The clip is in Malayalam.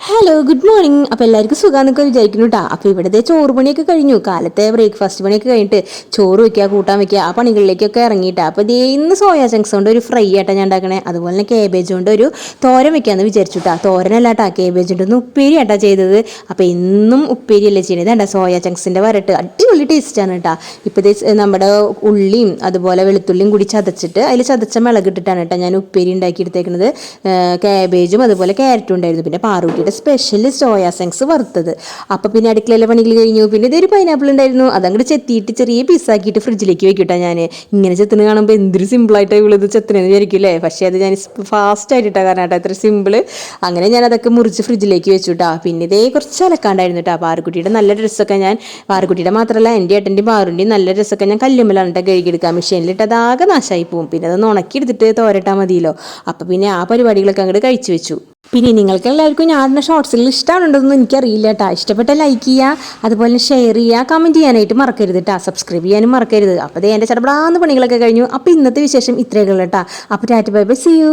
Hello good morning. അപ്പോൾ എല്ലാവർക്കും സുഖമാണെന്നൊക്കെ വിചാരിക്കുന്നു കേട്ടോ. അപ്പോൾ ഇവിടുത്തെ ചോറ് പണിയൊക്കെ കഴിഞ്ഞു. കാലത്തെ ബ്രേക്ക്ഫാസ്റ്റ് പണിയൊക്കെ കഴിഞ്ഞിട്ട് ചോറ് വയ്ക്കുക, കൂട്ടാൻ വയ്ക്കുക, ആ പണികളിലേക്കൊക്കെ ഇറങ്ങിയിട്ടാണ്. അപ്പോൾ ഇതേ ഇന്ന് സോയാ ചങ്ക്സ് കൊണ്ട് ഒരു ഫ്രൈ ആയിട്ടാണ് ഞാൻ ഉണ്ടാക്കണേ. അതുപോലെ തന്നെ കേബേജ് കൊണ്ട് ഒരു തോരൻ വെക്കാമെന്ന് വിചാരിച്ചു കേട്ടോ. തോരനല്ല കേട്ടോ, കേബേജ് കൊണ്ടൊന്ന് ഉപ്പേരി ആട്ടാ ചെയ്തത്. അപ്പോൾ ഇന്നും ഉപ്പേരി അല്ലേ ചെയ്യുന്നത്. വേണ്ട സോയാ ചങ്ക്സിൻ്റെ വരട്ട് അടിപൊളി ടേസ്റ്റാണ് കേട്ടോ. ഇപ്പോൾ നമ്മുടെ ഉള്ളിയും അതുപോലെ വെളുത്തുള്ളിയും കൂടി ചതച്ചിട്ട് അതിൽ ചതച്ച മിളകിട്ടിട്ടാണ് കേട്ടോ ഞാൻ ഉപ്പേരി ഉണ്ടാക്കി എടുത്തേക്കുന്നത്. കാബേജും അതുപോലെ ക്യാരറ്റും ഉണ്ടായിരുന്നു. പിന്നെ പാറൂട്ടിയുടെ സ്പെഷ്യൽ സോയാ ചങ്ക്സ് വറുത്തത്. അപ്പോൾ പിന്നെ അടുക്കളയിലെ പണികൾ കഴിഞ്ഞു. പിന്നെ ഇതൊരു പൈനാപ്പിൾ ഉണ്ടായിരുന്നു, അതങ്ങോട്ട് ചെത്തിയിട്ട് ചെറിയ പീസാക്കിയിട്ട് ഫ്രിഡ്ജിലേക്ക് വെക്കിട്ടാ. ഞാൻ ഇങ്ങനെ ചെത്തുന്ന കാണുമ്പോൾ എന്തൊരു സിമ്പിളായിട്ട് ഉള്ളത് ചെത്തണെന്ന് വിചാരിക്കും അല്ലേ. പക്ഷേ അത് ഞാൻ ഫാസ്റ്റ് ആയിട്ടാണ് കാരണം കേട്ടോ, അത്ര സിമ്പിൾ. അങ്ങനെ ഞാൻ അതൊക്കെ മുറിച്ച് ഫ്രിഡ്ജിലേക്ക് വെച്ചു കേട്ടോ. പിന്നെ ഇതേ കുറച്ച് അലക്കാണ്ടായിരുന്നു കേട്ടോ. പാറുക്കുട്ടിയുടെ നല്ല ഡ്രസ്സൊക്കെ ഞാൻ, പാറുക്കുട്ടിയുടെ മാത്രമല്ല എൻ്റെ ഏട്ടൻ്റെയും പാറുൻ്റെയും നല്ല ഡ്രസ്സൊക്കെ ഞാൻ കല്ലുമ്മലാണ് കേട്ടോ കഴുകിയെടുക്കാം. മെഷീനിലിട്ട് അതാകെ നാശമായി പോകും. പിന്നെ അതൊന്ന് ഉണക്കിയെടുത്തിട്ട് തോരട്ടാൽ മതിയല്ലോ. അപ്പോൾ പിന്നെ ആ പരിപാടികളൊക്കെ അങ്ങോട്ട് കഴിച്ചു വെച്ചു. പിന്നെ നിങ്ങൾക്ക് എല്ലാവർക്കും ഞാൻ ഷോർട്സിൽ ഇഷ്ടമാണെന്നൊന്നും എനിക്കറിയില്ല കേട്ടോ. ഇഷ്ടപ്പെട്ട ലൈക്ക് ചെയ്യുക, അതുപോലെ ഷെയർ ചെയ്യുക, കമൻറ്റ് ചെയ്യാനായിട്ട് മറക്കരുത് കേട്ടോ. സബ്സ്ക്രൈബ് ചെയ്യാനും മറക്കരുത്. അപ്പോൾ എൻ്റെ ചടപടാന്ന് പണികളൊക്കെ കഴിഞ്ഞു. അപ്പോൾ ഇന്നത്തെ വിശേഷം ഇത്രയൊക്കെ ഉള്ളൂ കേട്ടോ. അപ്പോൾ tata bye bye, see U.